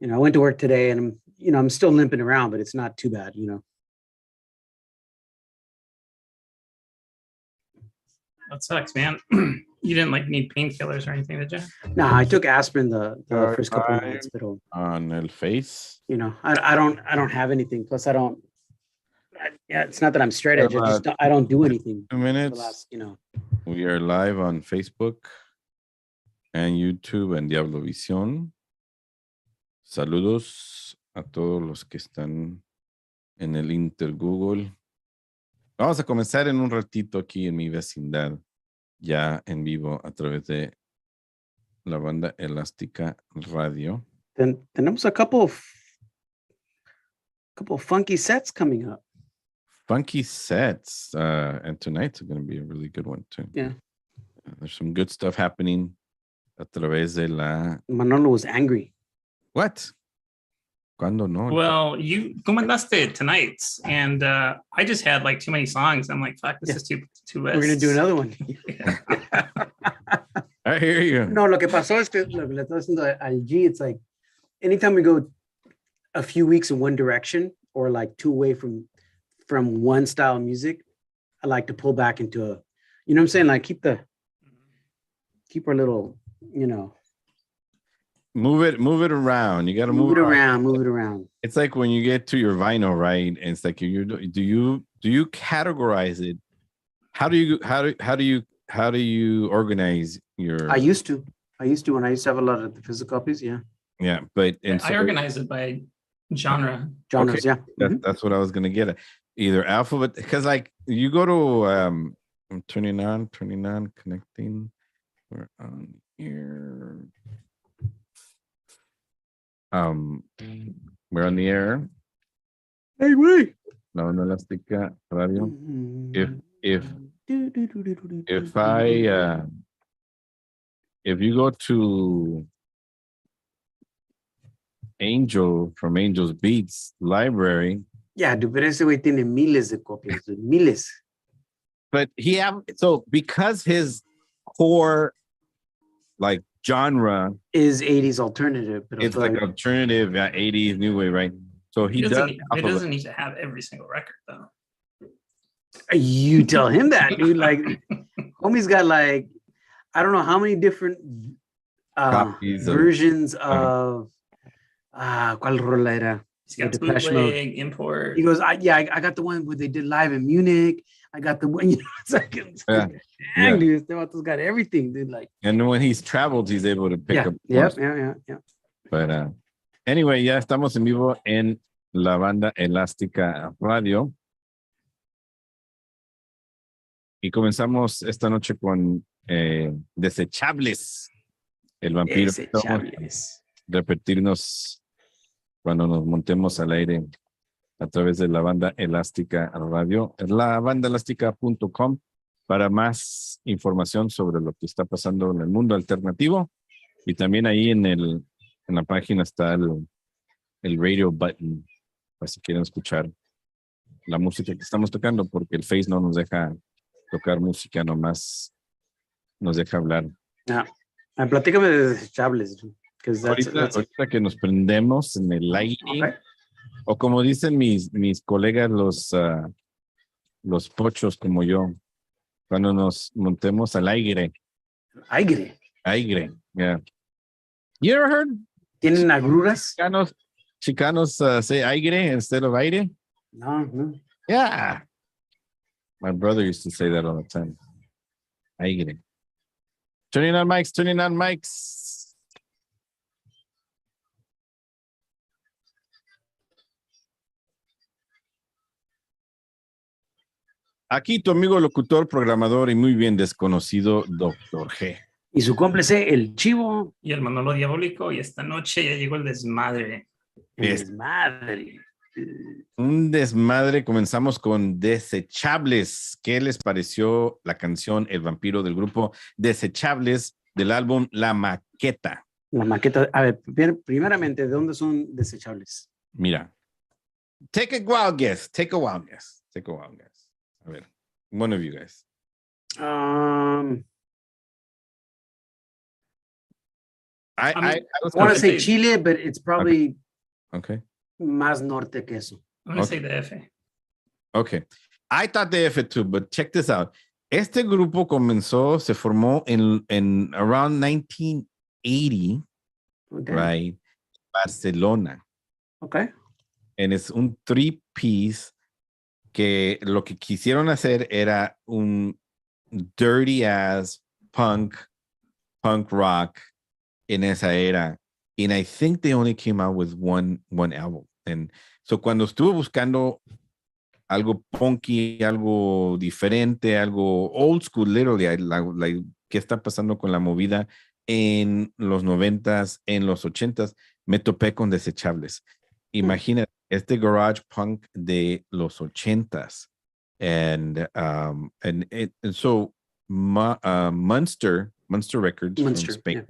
I went to work today and I'm still limping around, but it's not too bad, That sucks, man. You didn't like need painkillers or anything, did you? No, I took aspirin the first couple of nights, but on el face. I don't have anything. Plus, it's not that I'm straight edge. I don't do anything. 2 minutes. Last, We are live on Facebook and YouTube and DiavloVision. Saludos a todos los que están en el Inter Google. Vamos a comenzar en un ratito aquí en mi vecindad, ya en vivo a través de la banda elástica radio. Tenemos a couple of funky sets coming up. Funky sets, and tonight's going to be a really good one too. Yeah. There's some good stuff happening a través de la... Manolo was angry. What? ¿Cuándo no? Well, you comandaste tonight's, and I just had like too many songs. I'm like, fuck, this is too We're going to do another one. I hear you. No, lo que pasó es que lo que le estoy diciendo al G, it's like anytime we go a few weeks in one direction or like two away from one style of music, I like to pull back into a, you know what I'm saying? Like keep our little, Move it around. You got to move it around. It's like when you get to your vinyl, right? And it's like do you categorize it? How do you organize your? I used to when I used to have a lot of the physical copies. Yeah. Yeah, but I organize it by genres. Okay. Yeah. That's what I was gonna get at. Either alphabet, because like you go to I'm turning on, connecting. We're on here. We're on the air. Hey, wait. No elástica radio. If you go to Angel from Angel's Beats library. Yeah, pero ese güey tiene miles de copias, miles. But because his core like genre is 80s alternative, but it's like alternative 80s new wave, right? So it doesn't need to have every single record though. You tell him that, dude. Like homie's got like I don't know how many different versions of ¿cuál rola era? He's got bootleg, import. He goes, I got the one where they did live in Munich. I got the one, it's like, dude, this got everything, dude. Like, and when he's traveled, he's able to pick up. Yeah. But anyway, ya estamos en vivo en la banda elástica radio. Y comenzamos esta noche con Desechables. El vampiro. Desechables. Repetirnos cuando nos montemos al aire a través de la banda elástica radio, labandaelástica.com para más información sobre lo que está pasando en el mundo alternativo. Y también ahí en la página está el radio button para si quieren escuchar la música que estamos tocando, porque el Face no nos deja tocar música, nomás nos deja hablar. Platícame de Desechables. Ahorita que nos prendemos en el aire, o como dicen mis colegas los pochos como yo, cuando nos montemos al aire. Aire, yeah. You ever heard? ¿Tienen agruras? Chicanos say aire instead of aire? No. Yeah. My brother used to say that all the time. Aire. Turning on mics. Aquí tu amigo locutor, programador y muy bien desconocido, Dr. G. Y su cómplice, el Chivo. Y el Manolo Diabólico. Y esta noche ya llegó el desmadre. Desmadre. Un desmadre. Comenzamos con Desechables. ¿Qué les pareció la canción El Vampiro del grupo Desechables del álbum La Maqueta? La maqueta. A ver, primeramente, ¿de dónde son Desechables? Mira. Take a wild guess. A ver, one of you guys. I was I want to gonna say say- Chile, but it's probably okay. más norte que eso. I'm gonna say Okay. the F. Okay. I thought the F too, but check this out. Este grupo se formó en around 1980, Okay. right? Barcelona. Okay. And es un three-piece que lo que quisieron hacer era un dirty ass punk rock en esa era. And I think they only came out with one album. And so cuando estuve buscando algo punky, algo diferente, algo old school, literally, like, ¿qué está pasando con la movida en los 90s, en los 80s? Me topé con Desechables. Imagina este garage punk de los 80s. And so Munster Records from Spain,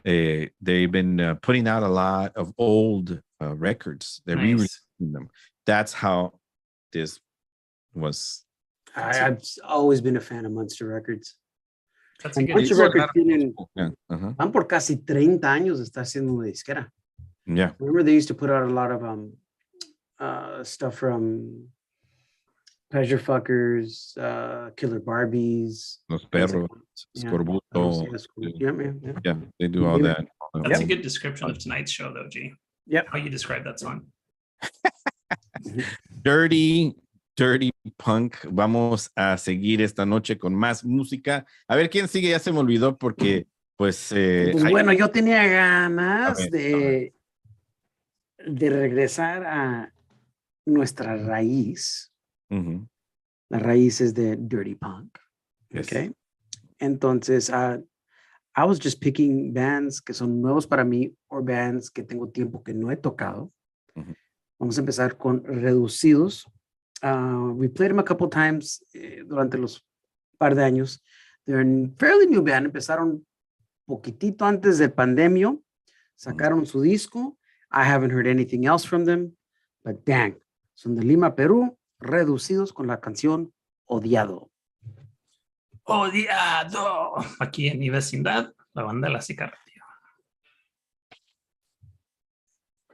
they've been putting out a lot of old records. They're Nice. re-releasing them. That's how this was. I've always been a fan of Munster Records. That's a And good. Munster Records tienen, Yeah, uh-huh. van por casi 30 años de estar haciendo una disquera. Yeah. Remember they used to put out a lot of stuff from Pleasure Fuckers, Killer Barbies. Los things Perros, like that. Yeah. Scorbuto. Yes, cool. Yeah, man. Yeah. Yeah, they do all that. That's a good description of tonight's show, though, G. Yep. How you describe that song? Dirty punk. Vamos a seguir esta noche con más música. A ver quién sigue, ya se me olvidó porque pues... Pues bueno, yo tenía ganas A ver. de regresar a nuestra raíz. Ujú. La raíz es de Dirty Punk. Yes. Okay. Entonces, I was just picking bands que son nuevos para mí o bands que tengo tiempo que no he tocado. Ujú. Vamos a empezar con Reducidos. We played them a couple times durante los par de años. They're a fairly new band. Empezaron poquitito antes del pandemia. Sacaron su disco. I haven't heard anything else from them, but dang, son de Lima, Perú, Reducidos con la canción Odiado. Odiado. Aquí en mi vecindad, la banda elástica radio.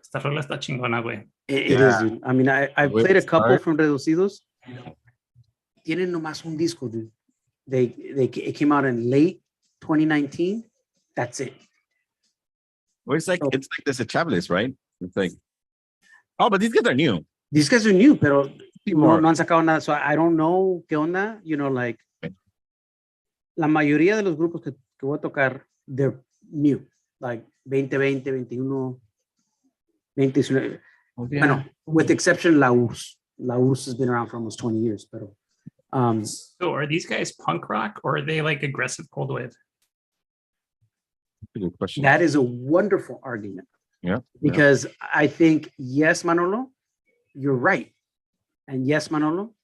Esta rola está chingona, güey. It Yeah. is, dude. I mean, I Way played a to couple start. from Reducidos. Tienen nomás un disco, dude. It came out in late 2019. That's it. Well, it's like So- Desechables, right? It's like, oh, but these guys are new. These guys are new, pero no, More. no han sacado nada. So I don't know qué onda, you know, like la mayoría de los grupos que voy a tocar, they're new, like 2020, 21, 2019. Bueno, with the exception La URSS. La URSS has been around for almost 20 years, pero So are these guys punk rock or are they like aggressive cold wave? Good question. that is a wonderful argument. Yeah. Because I think, yes, Manolo, you're right. And yes, Manolo,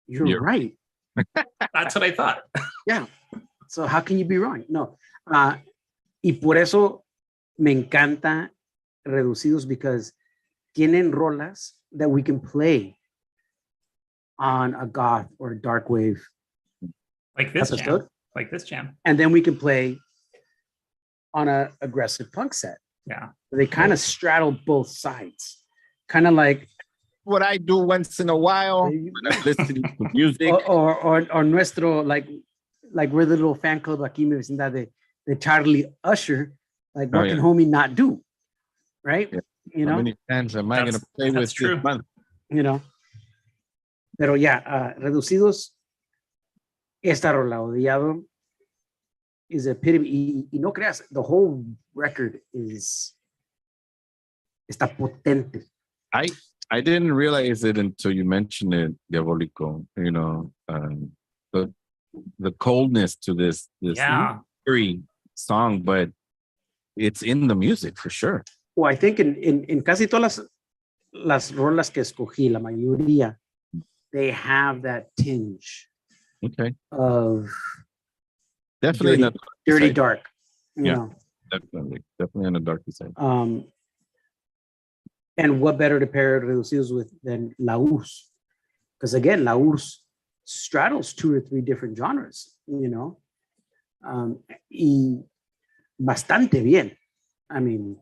you're You're- right. That's what I thought. Yeah. So how can you be wrong? No. Y por eso me encanta Reducidos because tienen rolas that we can play on a goth or dark wave Like this episode. jam. Like this jam. And then we can play on a aggressive punk set. Yeah. They kind of straddle both sides. Kind of like What I do once in a while when I'm listening to music. or nuestro like we're the little fan club aquí en mi vecindad de Charlie Usher, like what Oh, can yeah. homie not do, right? Yeah. You How know, many fans am I going to That's- play that's with true. this month? you know. Pero yeah, Reducidos, esta rola Odiado is a epitome. Y no creas, the whole record está potente. I didn't realize it until you mentioned it, Diabolico. You know, the coldness to this Yeah. eerie song, but it's in the music for sure. Well, I think in casi todas las rolas que escogí, la mayoría, they have that tinge Okay, of definitely Dirty- not dirty side. dark, you Yeah. know. definitely on the darker side. And what better to pair Reducidos with than La URSS? Because again, La URSS straddles 2 or 3 different genres, you know. Y bastante bien. I mean,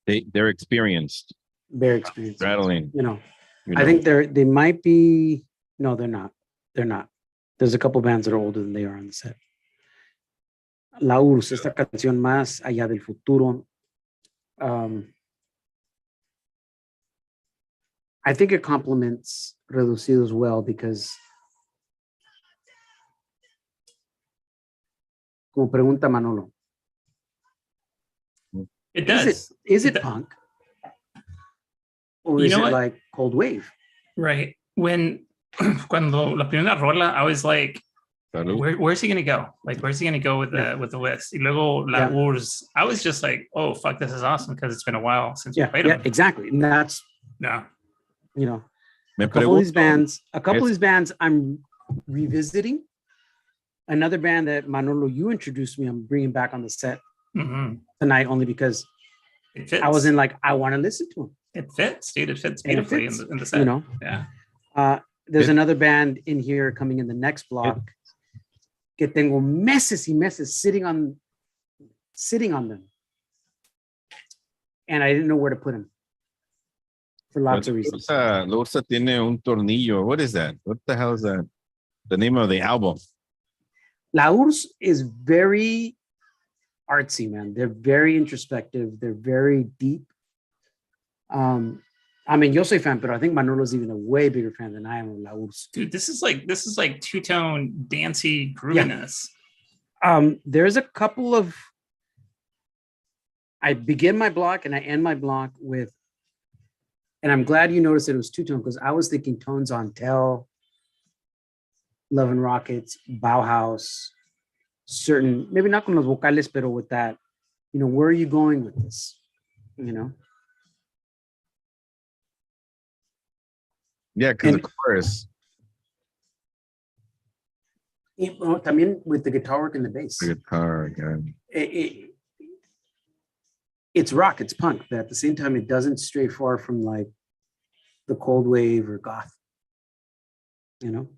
They're experienced, very experienced. rattling. You know, You I know. think they might be. No, they're not. They're not. There's a couple bands that are older than they are on the set. La URSS, esta canción Más allá del futuro. I think it complements Reducidos well because, como pregunta Manolo, It does. is It it do- punk? Or You is know it what? like cold wave? Right. Cuando la primera rola, I was like, Salud. where's he gonna go? Like, where's he gonna go with Yeah. the list? Y luego La Yeah. Urs, I was just like, oh fuck, this is awesome because it's been a while since we Yeah, played yeah, them. exactly. And that's, Yeah. you know, Me a couple of these pregunto, bands I'm revisiting. Another band that Manolo, you introduced me, I'm bringing back on the set Mhm. tonight only because It fits. I wasn't like, I want to listen to them. It fits, dude. It fits And it beautifully fits, in the set. you know. Yeah. There's It- another band in here coming in the next block que tengo meses y meses sitting on them. And I didn't know where to put them for lots of reasons. La Ursa tiene un tornillo. What is that? What the hell is that? The name of the album. La URSS is very artsy, man. They're very introspective. They're very deep. I mean, yo soy fan, but I think Manolo's even a way bigger fan than I am of La URSS. Dude, this is like two-tone dancey grooviness. There's a couple of, I begin my block and I end my block with, and I'm glad you noticed that it was two-tone because I was thinking tones on Tell, Love and Rockets, Bauhaus, certain, maybe not con los vocales, pero with that, you know, where are you going with this? You know? Yeah, because the And- chorus. También with the guitar work and the bass. The guitar again. It's rock, it's punk, but at the same time, it doesn't stray far from like the cold wave or goth, you know?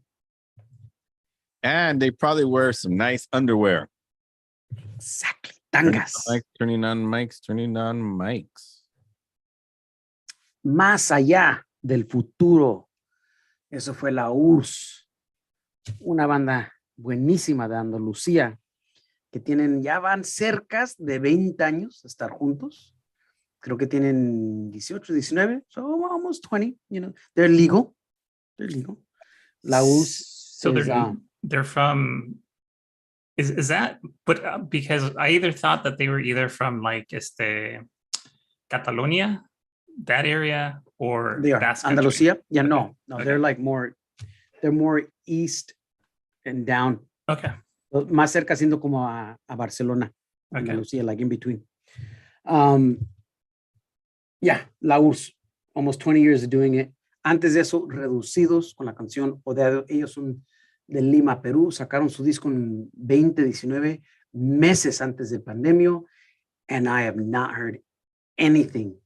And they probably wear some nice underwear. Exactly. Tangas. Turning on mics. Más allá del futuro. Eso fue la URSS. Una banda buenísima de Andalucía que tienen, ya van cerca de 20 años de estar juntos. Creo que tienen 18, 19, so almost 20, you know. They're legal. La URSS So is, they're from is that, but because I either thought that they were either from like Catalonia, that area, or they are Basque Country. Andalusia. Yeah, no, Okay. they're more east and down. Okay. Más cerca siendo como a Barcelona, Okay. Andalucía, like in between. Yeah, La URSS, almost 20 years of doing it. Antes de eso, Reducidos con la canción Odiado. Ellos son de Lima, Perú. Sacaron su disco en 2019, meses antes del pandemia, and I have not heard anything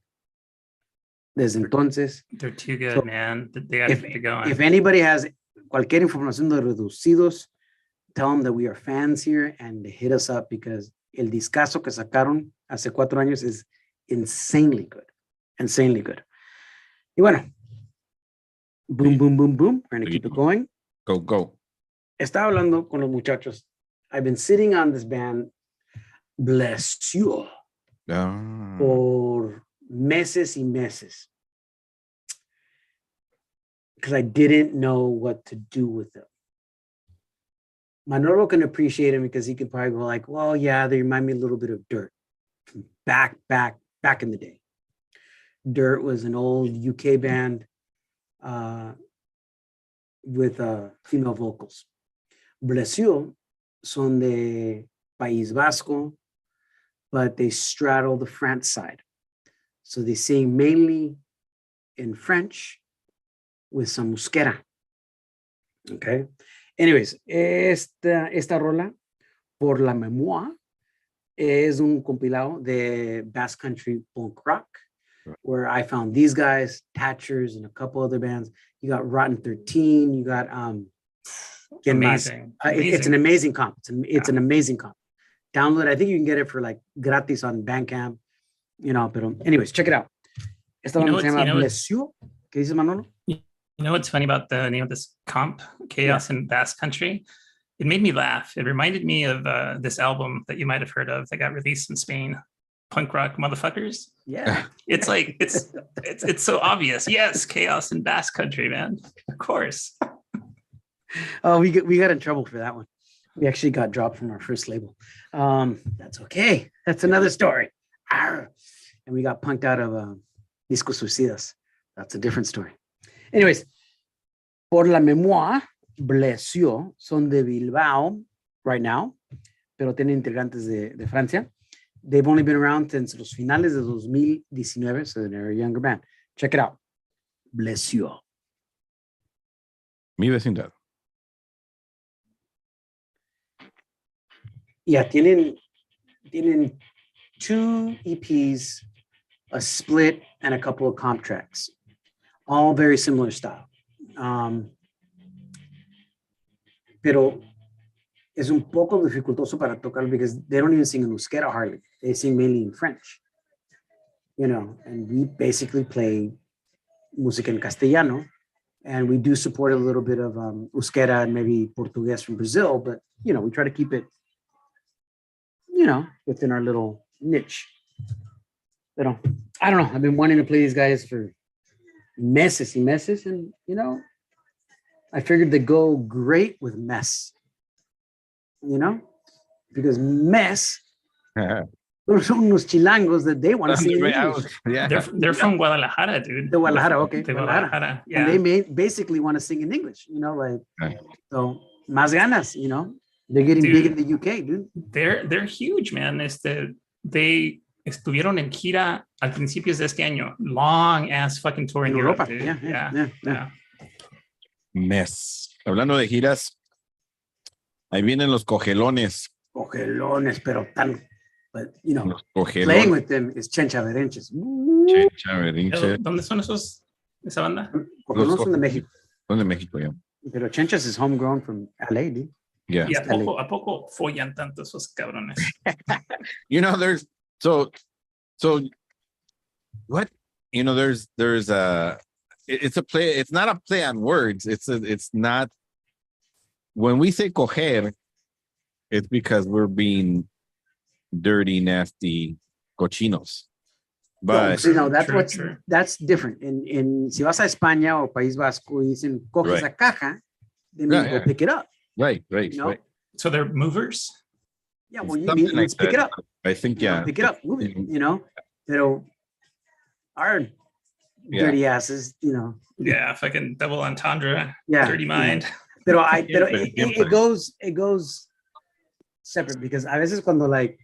desde entonces. They're too good, So, man. They gotta keep it going. If anybody has cualquier información de Reducidos, tell them that we are fans here and they hit us up because el discazo que sacaron hace 4 años is insanely good. Insanely good. Y bueno, boom, boom, boom, boom. We're going to keep it going. Go. Estaba hablando con los muchachos. I've been sitting on this band, Bless You, por meses y meses. Because I didn't know what to do with them. Manolo can appreciate him because he could probably go like, well, yeah, they remind me a little bit of Dirt. Back in the day. Dirt was an old UK band with female vocals. Bless You son de País Vasco, but they straddle the France side. So they sing mainly in French with some euskera. Okay. Anyways, esta rola, Por la Memoire, es un compilado de Basque Country punk rock, where I found these guys, Thatchers, and a couple other bands. You got Rotten 13, you got ¿Quién más? Amazing. It's an amazing comp. It's an amazing comp. Download. I think you can get it for like gratis on Bandcamp. You know, but anyways, check it out. Esta banda se llama Blessio. ¿Qué dices, Manolo? You know what's funny about the name of this comp, Chaos in Basque Country? It made me laugh. It reminded me of this album that you might have heard of that got released in Spain, Punk Rock Motherfuckers. Yeah. It's like it's so obvious. Yes, Chaos in Basque Country, man. Of course. Oh, we got in trouble for that one. We actually got dropped from our first label. That's okay. That's another story. Arr. And we got punked out of Discos Suicidas. That's a different story. Anyways, Por la Memoire, Blessio, son de Bilbao right now, pero tienen integrantes de Francia. They've only been around since los finales de 2019, so they're a younger band. Check it out. Blessio. Mi vecindad. Yeah, tienen 2 EPs, a split, and a couple of comp tracks, all very similar style. Pero es un poco dificultoso para tocar because they don't even sing in Euskera hardly. They sing mainly in French, you know, and we basically play música en castellano, and we do support a little bit of Euskera and maybe Portuguese from Brazil, but, you know, we try to keep it, you know, within our little niche. But I don't know. I've been wanting to play these guys for meses y meses, and, you know, I figured they go great with mess, you know, because mess, those son unos chilangos that they want to sing in English. Yeah. They're from Guadalajara, dude. The Guadalajara, okay. De Guadalajara. Yeah. And they basically want to sing in English, you know, like, so, más ganas, you know, they're getting big in the UK, dude. They're huge, man. They estuvieron en gira al principios de este año. Long ass fucking tour in Europe, dude. Yeah. Mes. Hablando de giras, ahí vienen los cogelones. Cogelones, pero tan, but, you know, Los cogelones. playing with them is Chencha Berenches. ¿Dónde son esa banda? Cogelones son de México. Son de México, ya. Pero Chenchas is homegrown from LA, dude. Yeah. ¿Y a poco follan tanto esos cabrones? You know, there's so what? You know, there's it's a play, it's not a play on words. It's not, when we say coger, it's because we're being dirty, nasty cochinos. But no, that's different. In si vas a España o País Vasco y dicen coge esa caja, then you go pick it up. Right. You know? Right. So they're movers? Yeah, well, you mean let's pick it up. I think, yeah. Pick it up, move it, you know. Pero our dirty asses, you know. Yeah, fucking double entendre, Yeah, dirty mind. Pero it goes separate, because a veces cuando, like,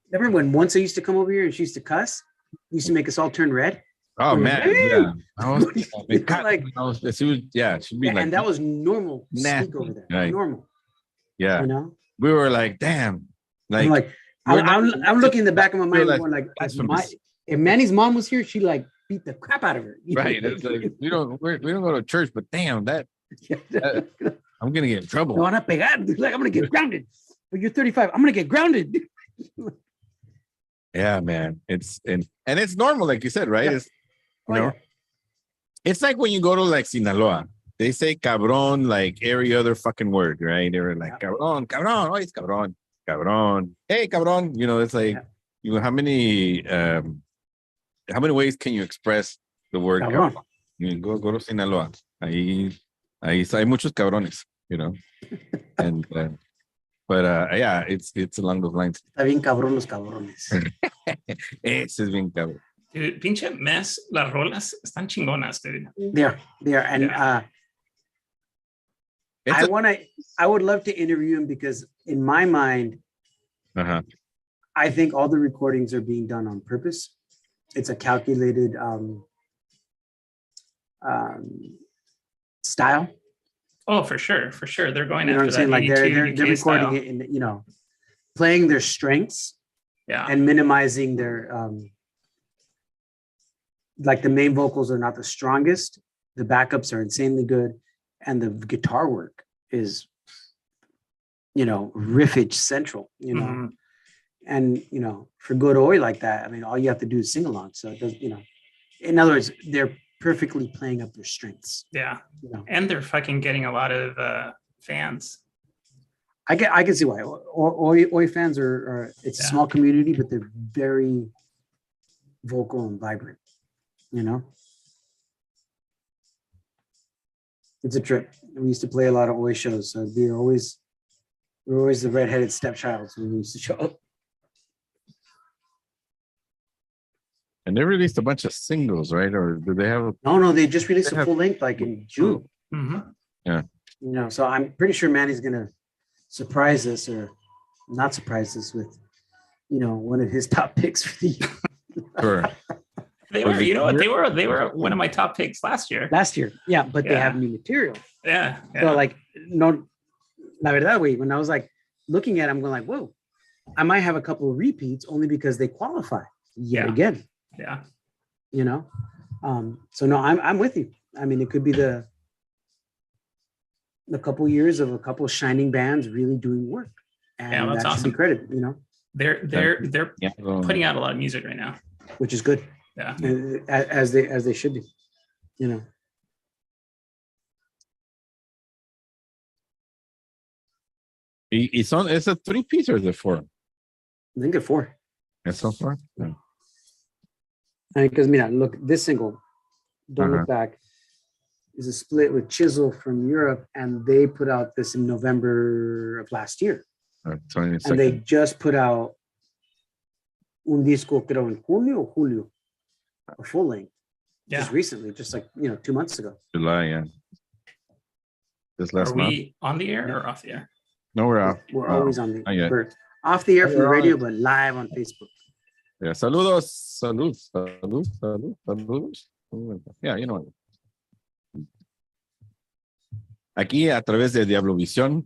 remember when once I used to come over here and she used to cuss, used to make us all turn red. Oh man, yeah. She'd be like, and that was normal speak over there. Right. Normal. Yeah. You know? We were like, damn. Like, I'm looking in the back of my mind, like, going like, if Manny's mom was here, she'd like beat the crap out of her. Right. It's like, we don't go to church, but damn, that I'm gonna get in trouble. No van a pegar. Like, I'm gonna get grounded. But you're 35. I'm gonna get grounded. Yeah, man. It's normal, like you said, right? Yeah. It's, you know, it's like when you go to like Sinaloa, they say cabron like every other fucking word, right? They're like cabron, oh, it's cabron, hey, cabron. You know, it's like, you know, how many ways can you express the word cabron? You go to Sinaloa. Ahí hay muchos cabrones, you know, and but yeah, it's along those lines. Está bien cabrón los cabrones. Ese es bien cabrón. Dude, pinche mes, las rolas están chingonas, dude. They are, and I would love to interview him, because in my mind, I think all the recordings are being done on purpose. It's a calculated style. Oh, for sure. They're going You know what I'm after saying? that Like they're UK recording style. it in, you know, playing their strengths and minimizing their like the main vocals are not the strongest. The backups are insanely good, and the guitar work is riffage central, and, for good oi like that, I mean, all you have to do is sing along. So it does, in other words, they're perfectly playing up their strengths. Yeah. And they're fucking getting a lot of fans. I can see why. Oi fans are it's a small community, but they're very vocal and vibrant, It's a trip. We used to play a lot of Oi shows, so we're always the redheaded stepchilds when we used to show up. And they released a bunch of singles, right? Or do they have? No, they just released a full length like in June. Mm-hmm. Yeah. So I'm pretty sure Manny's gonna surprise us or not surprise us with, one of his top picks for the year. Sure. They were, they were one of my top picks last year. Yeah, but they have new material. Yeah. So no, la verdad, when I was like looking at it, I'm going like, whoa, I might have a couple of repeats only because they qualify yet again. Yeah. So no, I'm with you. I mean, it could be the couple years of a couple of shining bands really doing work, and that's that awesome. should be credited. They're putting out a lot of music right now, which is good. Yeah, as they should be. It's a 3-piece or is it 4? I think they're 4. It's so far. Yeah. Because look, this single, Don't Look Back, is a split with Chisel from Europe, and they put out this in November of last year. And they just put out un disco, creo, en junio or julio, a full length. Just recently, just like 2 months ago. July, yeah. This last month. Are we on the air or off the air? No, we're off. We're always on the air. We're off the air from the radio, but live on Facebook. Yeah, saludos. Yeah, Aquí a través de DiavloVision,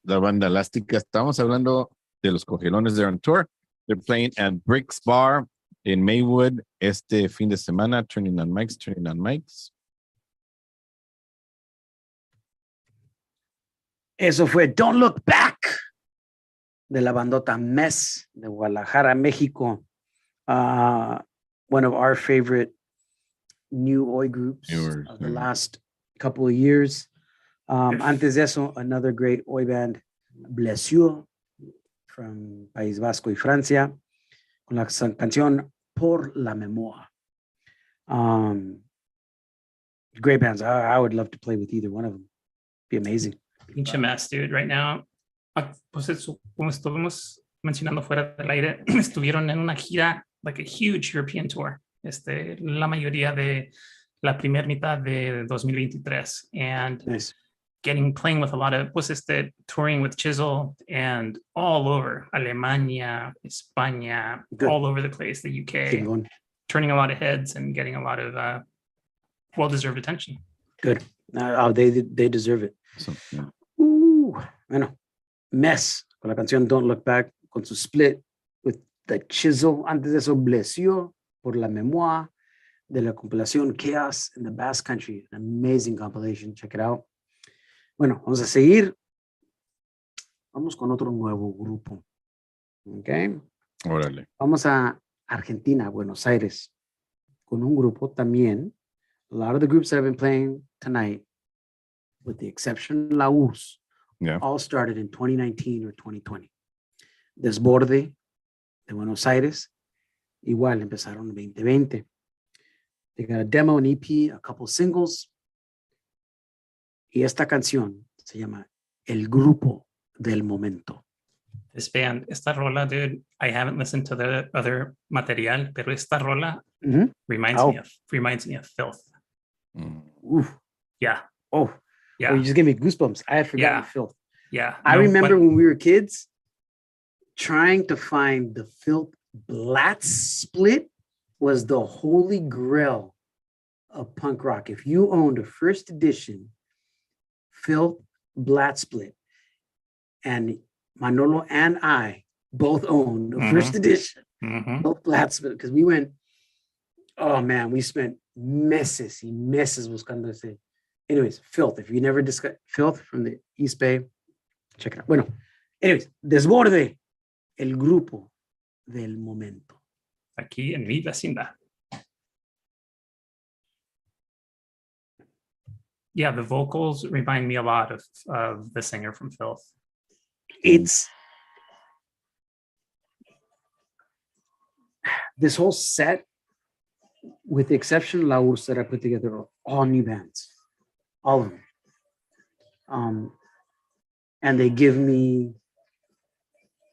la banda elástica, estamos hablando de los Cogelones. They're on tour. They're playing at Bricks Bar in Maywood este fin de semana, turning on mics. Eso fue Don't Look Back de la bandota Mess de Guadalajara, México. One of our favorite new Oi groups of the last couple of years. Antes de eso, another great Oi band, Bless You, from País Vasco y Francia, con la canción Por la Memoria. Great bands. I would love to play with either one of them. Be amazing. Pinche Mess, dude. Right now, pues eso, como estuvimos mencionando fuera del aire, estuvieron en una gira, like a huge European tour, la mayoría de la primera mitad de 2023, and nice. Playing with a lot of, touring with Chisel and all over Alemania, España, all over the place, the UK, turning a lot of heads and getting a lot of well-deserved attention. Good. They deserve it. So, yeah. Bueno, Mess con la canción Don't Look Back, con su split with the Chisel. Antes de eso, Bless You, Por la Memoria, de la compilación Chaos in the Basque Country. An amazing compilation. Check it out. Bueno, vamos a seguir. Vamos con otro nuevo grupo. Okay. Órale. Vamos a Argentina, Buenos Aires, con un grupo también. A lot of the groups that have been playing tonight, with the exception La URSS, all started in 2019 or 2020. Desborde de Buenos Aires, igual empezaron en 2020. They got a demo, an EP, a couple singles. Y esta canción se llama El Grupo del Momento. This band, esta rola, dude, I haven't listened to the other material, pero esta rola reminds me of Filth. Oof. Yeah. Oh, yeah. Oh, you just gave me goosebumps. I had forgotten Filth. Yeah. I remember when we were kids trying to find the Filth Blatz split was the holy grail of punk rock. If you owned a first edition Filth Blatz split, and Manolo and I both owned the first edition Filth Blatz split, because we went, oh man, we spent meses buscando ese. Anyways, Filth. If you never discussed Filth from the East Bay, check it out. Bueno, Anyways, Desborde, el grupo del momento. Aquí en mi vecindad. Yeah, the vocals remind me a lot of the singer from Filth. It's this whole set, with the exception of La Urs that I put together, are all new bands, all of them. And they give me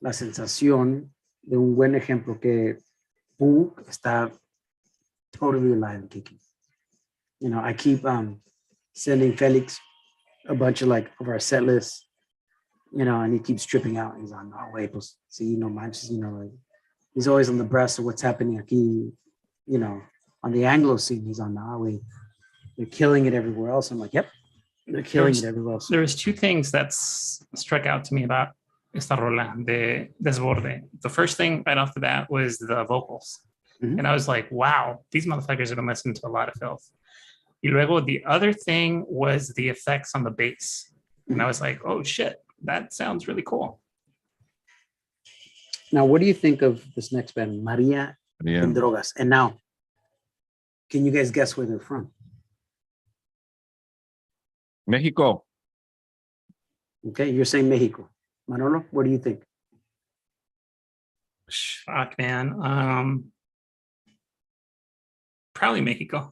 la sensación de un buen ejemplo que Pooh está totally alive and kicking. You know, I keep sending Felix a bunch of our set lists, you know, and he keeps tripping out. He's on, no, wait, pues, sí, no manches, you know, like, he's always on the breast of what's happening aquí, you know, on the Anglo scene. He's on, no, wait, they're killing it everywhere else. I'm like, yep, they're killing it everywhere else. There was two things that struck out to me about esta rola de Desborde. The first thing right off the bat was the vocals. Mhm. And I was like, wow, these motherfuckers have been listening to a lot of Filth. Y luego the other thing was the effects on the bass. And I was like, oh shit, that sounds really cool. Now, what do you think of this next band, Maria en Drogas? And now, can you guys guess where they're from? Mexico. Okay, you're saying Mexico. Manolo, what do you think? Fuck, man. Probably Mexico.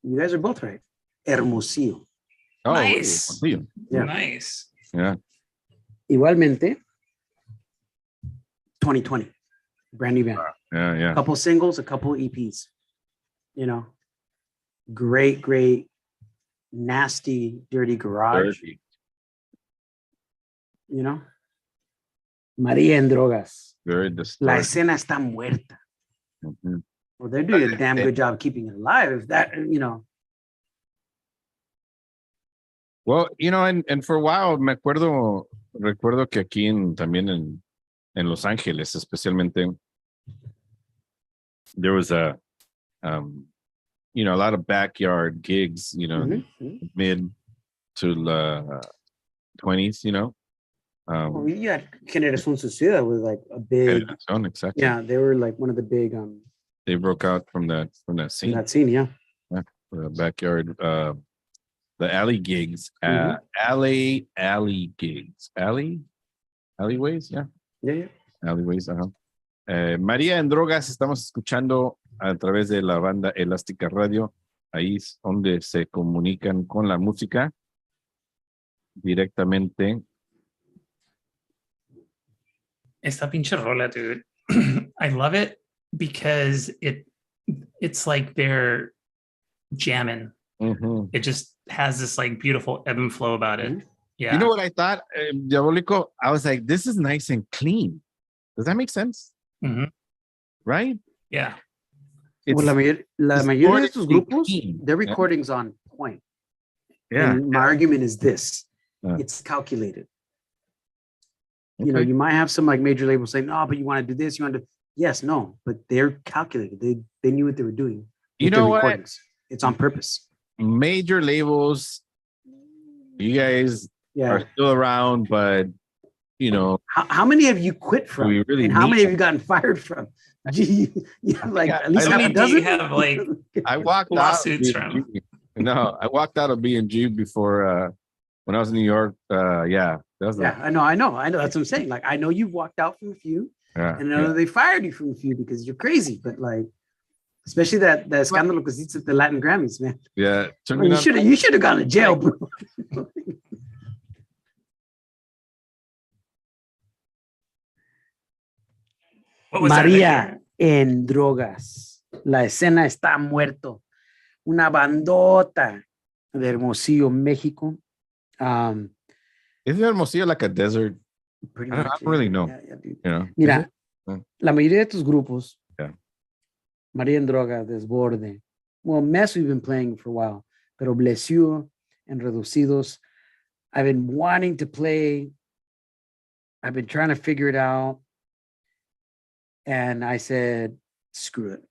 You guys are both right. Hermosillo. Oh, Nice. really? Yeah. Nice. Yeah. Igualmente, 2020, brand new band. Yeah, yeah. A couple singles, a couple EPs. You know, great, nasty, dirty garage. Dirty. You know, Maria en Drogas. Very La distorted. escena está muerta. Mhm. Well, they're doing a damn good job keeping it alive. If that, you know. Well, you know, and for a while, recuerdo que aquí también en Los Ángeles, especialmente, there was a lot of backyard gigs, you know, Mhm. mid to the 20s, you know. Well, you had Generación Suicida was like a big, Generación, exactly. yeah, they were like one of the big They broke out from that in scene, that scene, yeah. the backyard, the alley gigs, Mhm. alley gigs, alleyways, yeah. Yeah. Alleyways, ajá. María en Drogas, estamos escuchando a través de la banda Elástica Radio. Ahí es donde se comunican con la música directamente. Esta pinche rola, dude. I love it because it's like they're jamming. Mhm. It just has this like beautiful ebb and flow about it. Mhm. Yeah. You know what I thought, Diabólico? I was like, this is nice and clean. Does that make sense? Mhm. Right? Yeah. Well, la mayoría de estos grupos, clean. their recording's on point. Yeah. And my argument is this: Yeah. it's calculated. You know, Okay. you might have some like major labels saying, "No, but you want to do this, you want to." Yes, no, but they're calculated. They knew what they were doing. You with their know what? recordings. It's on purpose. Major labels, you guys Yeah. are still around, but you know, How many have you quit from? we really and how need many have you gotten fired from? Gee, like Yeah, at least I half a mean, do you dozen. have like I walked Lawsuits out of B&G. No, I walked out of B&G before when I was in New York. Yeah, that was Yeah, I know. That's what I'm saying. Like, I know you've walked out from a few, yeah, and I know they fired you from a few because you're crazy. But like, especially that escándalo because it's at the Latin Grammys, man. yeah. Well, you should have gone to jail, bro. what was that, María Victor? en Drogas. La escena está muerto. Una bandota de Hermosillo, México. Isn't Hermosillo like a desert? Pretty I don't much, really yeah, know. yeah, dude. You know, Mira, Mm. la mayoría de tus grupos, Yeah. María en Drogas, Desborde, well, Mess we've been playing for a while, pero Blesiu and Reducidos, I've been wanting to play. I've been trying to figure it out. And I said, screw it.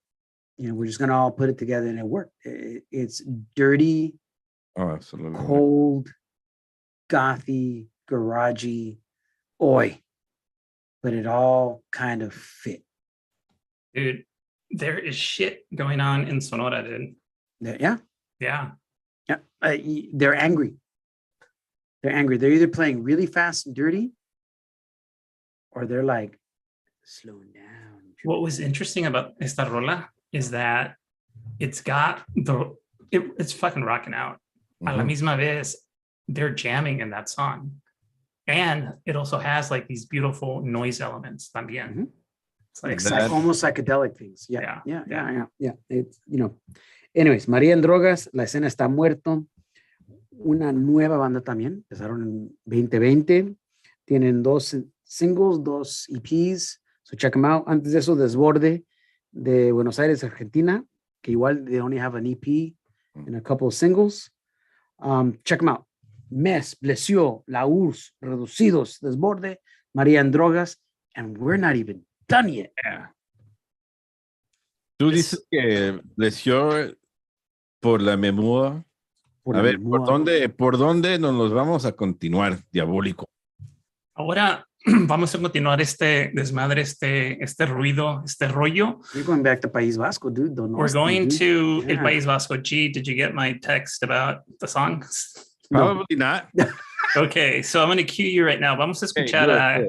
You know, we're just going to all put it together, and it worked. It's dirty, Oh, absolutely. cold, gothy, garagey, Oi. But it all kind of fit. Dude, there is shit going on in Sonora, dude. Yeah. Yeah. Yeah. They're angry. They're angry. They're either playing really fast and dirty, or they're like slowing down. What was interesting about esta rola is that it's got it's fucking rocking out. A la misma vez, they're jamming in that song. And it also has like these beautiful noise elements también. It's like almost psychedelic things. Yeah. It's, anyways, María en Drogas, La Escena Está Muerto. Una nueva banda también. Empezaron en 2020. Tienen 2 singles, 2 EPs. So check them out. Antes de eso, Desborde de Buenos Aires, Argentina, que igual they only have an EP and a couple of singles. Check them out. Mes, Blesio, La URSS, Reducidos, Desborde, María en Drogas, and we're not even done yet. Yeah. Tú dices que Blesio por la memoria. A ver, ¿por dónde nos los vamos a continuar, diabólico? Ahora vamos a continuar este desmadre, este ruido, este rollo. You're going back to País Vasco, dude. We're going to El País Vasco. G, did you get my text about the songs? Probably not. Okay, so I'm going to cue you right now. Vamos a escuchar a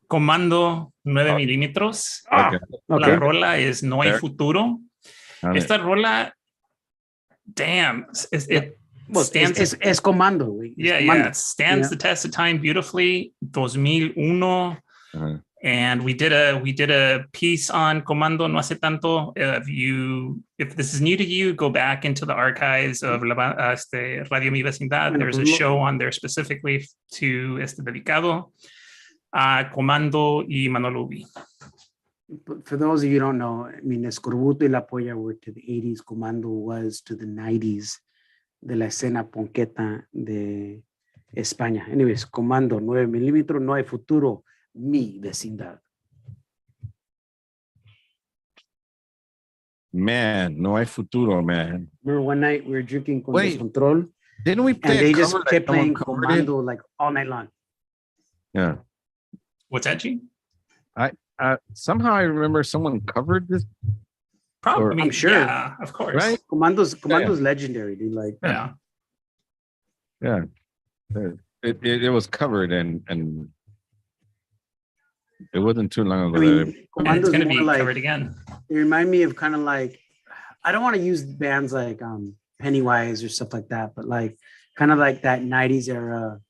Comando 9 milímetros. Okay. La rola es No Hay Futuro. Esta rola, damn, es Comando. Yeah, stands the test of time beautifully. 2001. And we did a piece on Comando no hace tanto. If this is new to you, go back into the archives of Radio Mi Vecindad. There's a show on there specifically to este dedicado a Comando y Manolo Ubi. For those of you who don't know, I mean, Escorbuto y La Polla were to the 80s. Comando was to the 90s de la escena ponqueta de España. Anyways, Comando 9 milímetros, No Hay Futuro. Mi vecindad. Man, no hay futuro, man. Remember one night we were drinking con Descontrol? Didn't we play and they just like kept playing Comando like all night long. Yeah. What's that, G? Somehow I remember someone covered this. Probably. I mean, I'm sure. Yeah, of course. Right? Commando's legendary, dude. Like, yeah. It was covered and it wasn't too long ago. I mean, it's going to be like, covered again. They remind me of kind of like, I don't want to use bands like Pennywise or stuff like that, but like kind of like that 90s era,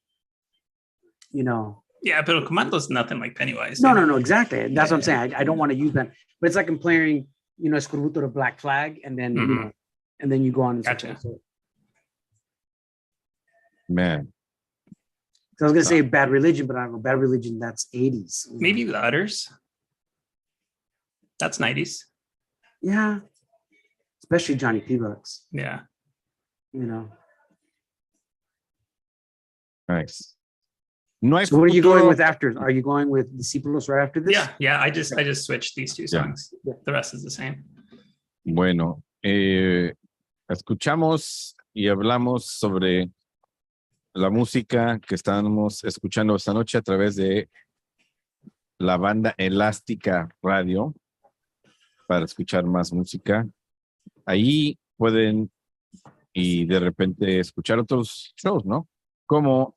Yeah, but Commando's nothing like Pennywise. No, exactly. That's what I'm saying. I don't want to use that, but it's like I'm playing, Escorbuto to Black Flag, and then and then you go on. And gotcha. Man. So I was gonna say Bad Religion, but I don't know. Bad Religion, that's 80s. Maybe the Utters. That's 90s. Yeah. Especially Johnny P. Bucks. Yeah. Nice. No so what are you going with after? Are you going with Discípulos right after this? Yeah. I just switched these two songs. Yeah. The rest is the same. Bueno, escuchamos y hablamos sobre la música que estamos escuchando esta noche a través de la banda Elástica Radio para escuchar más música. Ahí pueden y de repente escuchar otros shows, ¿no? Como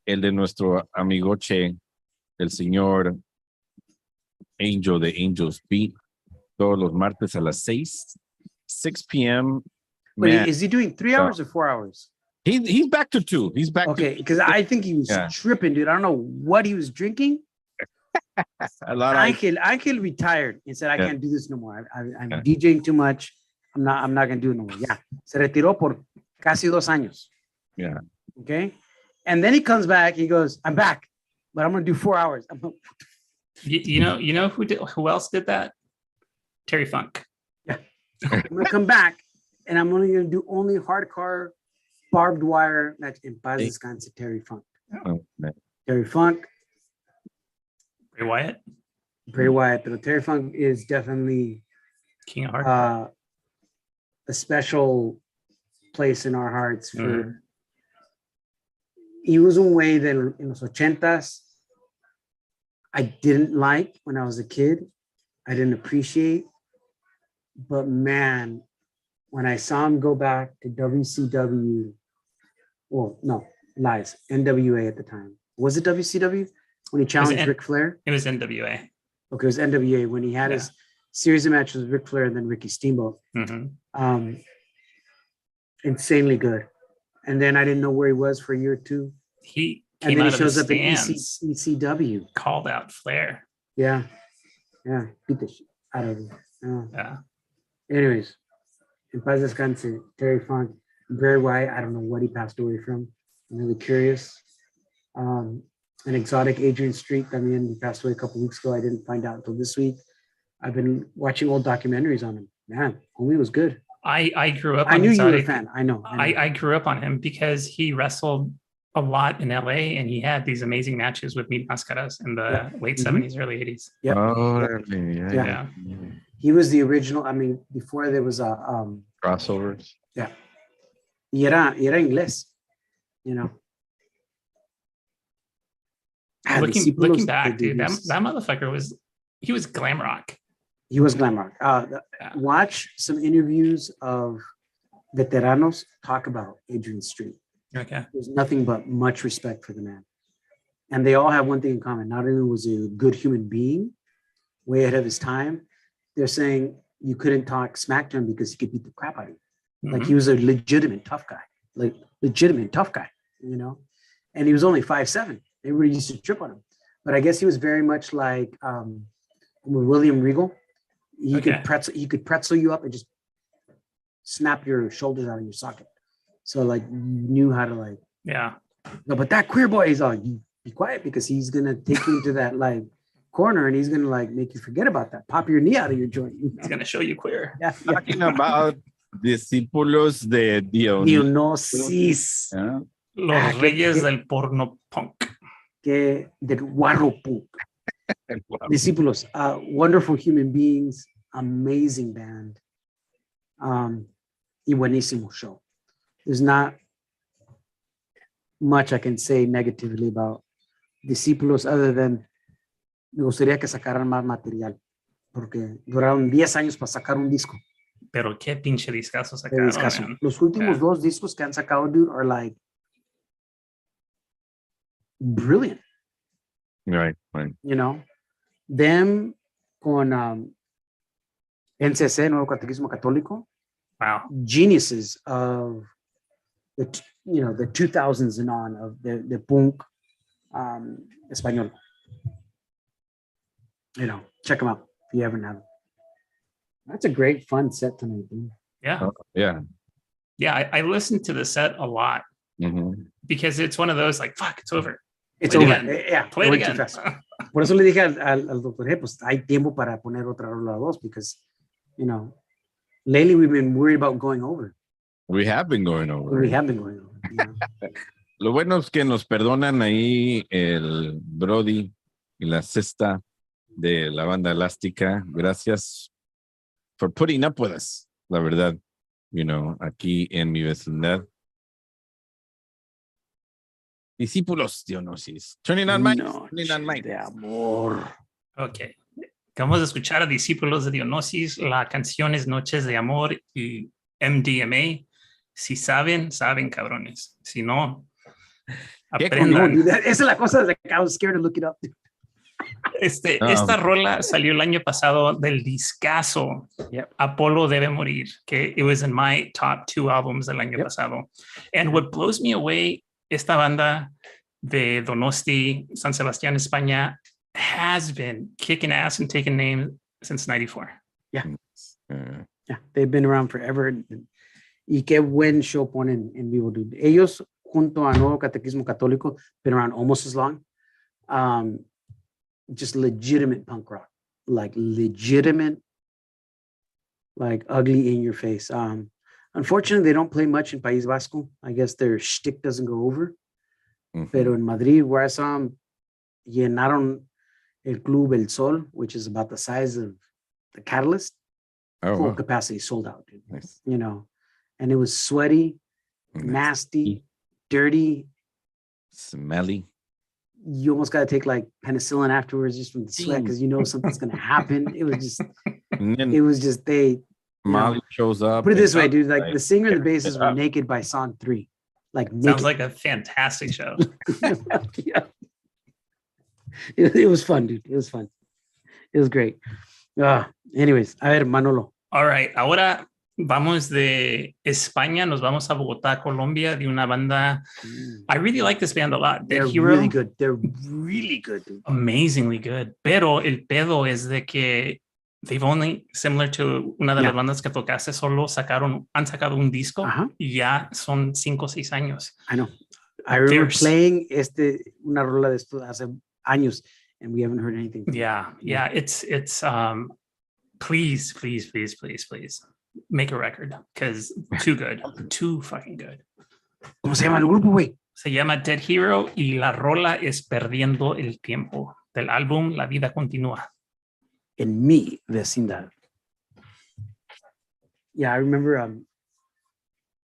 el de nuestro amigoche, el señor Angel de Angels Beat, todos los martes a las 6 p.m. Wait, is he doing 3 hours or 4 hours? He's back to 2. He's back. Okay, because I think he was tripping, dude. I don't know what he was drinking. Angel retired and said, I can't do this no more. I'm DJing too much. I'm not gonna do it no more. Yeah. Se retiró por casi 2 años. Yeah. Okay. And then he comes back, he goes, I'm back, but I'm gonna do 4 hours. You know who else did that? Terry Funk. Yeah. I'm gonna come back and I'm only gonna do only hardcore barbed wire. That's in paz descanse, Terry Funk. Oh, Terry Funk. Bray Wyatt. But Terry Funk is definitely King of Hardcore. A special place in our hearts for. Y hubo un güey en los 80s I didn't like when I was a kid. I didn't appreciate. But man, when I saw him go back to WCW, well, no, lies, NWA at the time. Was it WCW? When he challenged Ric Flair? It was NWA. Okay, it was NWA when he had his series of matches with Ric Flair and then Ricky Steamboat. Insanely good. And then I didn't know where he was for a year or two. He And came then out he of the shows up in stands, ECW. called out Flair. Yeah. Yeah. Beat the shit out of him. Yeah. Anyways, in paz descanse, Terry Funk, Bray Wyatt, I don't know what he passed away from. I'm really curious. An exotic Adrian Street, I mean, he passed away a couple weeks ago. I didn't find out until this week. I've been watching old documentaries on him. Man, homie was good. I grew up on I knew exotic. you were a fan. I know. I grew up on him because he wrestled a lot in LA and he had these amazing matches with Meat Mascaras in the late 70s, early 80s. Yep. Oh, Yeah. He was the original. I mean, before there was a crossovers. Yeah. Y era inglés, you know. Looking back, dude, that motherfucker was glam rock. He was glam rock. Watch some interviews of veteranos talk about Adrian Street. Okay. There's nothing but much respect for the man. And they all have one thing in common. Not only was he a good human being, way ahead of his time, they're saying you couldn't talk smack to him because he could beat the crap out of you. Like he was a legitimate tough guy, you know? And he was only 5'7". Everybody used to trip on him. But I guess he was very much like William Regal. He could pretzel you up and just snap your shoulders out of your socket. So like you knew how to like, no, but that queer boy is all, you be quiet because he's gonna take you to that like corner and he's gonna like make you forget about that. Pop your knee out of your joint. He's gonna show you queer. Yeah. Talking about discípulos de Dionysus. Los reyes del porno punk. Que de guarro punk. Discípulos, wonderful human beings, amazing band, y buenísimo show. There's not much I can say negatively about Discípulos other than me gustaría que sacaran más material porque duraron 10 años para sacar un disco. Pero qué pinche discazo sacaron. Los últimos dos discos que han sacado, dude, are like brilliant. Right. You know, them con NCC, Nuevo Catequismo Católico. Wow. Geniuses of the 2000s and on of the punk español. You know, check them out if you ever have. That's a great fun set tonight, dude. Yeah. Yeah. I listened to the set a lot because it's one of those like, fuck, it's over. It's Play over. Again. Yeah. Play it again. Por eso le dije al doctor, hey, pues hay tiempo para poner otra rola dos because, you know, lately we've been worried about going over. We have been going over. Yeah. Lo bueno es que nos perdonan ahí el Brody y la cesta de la banda elástica. Gracias for putting up with us, la verdad, you know, aquí en mi vecindad. Discípulos Dionysus. Turning on mic. De amor. Ok. Vamos a escuchar a Discípulos de Dionysus. La canción es Noches de Amor y MDMA. Si saben, saben, cabrones. Si no, aprendan. No, esa es la cosa de que I was scared to look it up. Esta rola salió el año pasado del discazo Apolo Debe Morir, que it was in my top 2 albums del año pasado. And what blows me away, esta banda de Donosti, San Sebastián, España, has been kicking ass and taking names since 94. Yeah, they've been around forever. Y qué buen show ponen en vivo, dude. Ellos, junto a Nuevo Catequismo Católico, been around almost as long. Just legitimate punk rock, like legitimate, like ugly in your face. Unfortunately, they don't play much in País Vasco. I guess their shtick doesn't go over. Pero en Madrid, where I saw them, llenaron el Club El Sol, which is about the size of the Catalyst. Full capacity, sold out, dude. Nice. You know, and it was sweaty, nasty, dirty, smelly. you almost got to take like penicillin afterwards just from the sweat because you know something's going to happen. It And then was just they. Molly shows up. Put it this and way, dude. Like like, the singer and the tears bassist it were up. naked by song 3. Like Sounds naked. like a fantastic show. Yeah. It was fun, dude. It was fun. It was great. Anyways, a ver, Manolo. All right, ahora vamos de España, nos vamos a Bogotá, Colombia, de una banda. I really like this band a lot. They're Dead Hero, really good. They're really good, dude. amazingly good. Pero el pedo es de que they've only, similar to una de las bandas que tocaste, solo han sacado un disco y ya son 5 o 6 años. I know. I remember playing una rola de esto hace años and we haven't heard anything. Yeah. It's please make a record because too good, too fucking good. ¿Cómo se llama el grupo, güey? Se llama Dead Hero y la rola es Perdiendo el Tiempo del álbum La Vida Continúa. En mi vecindad. Yeah, I remember.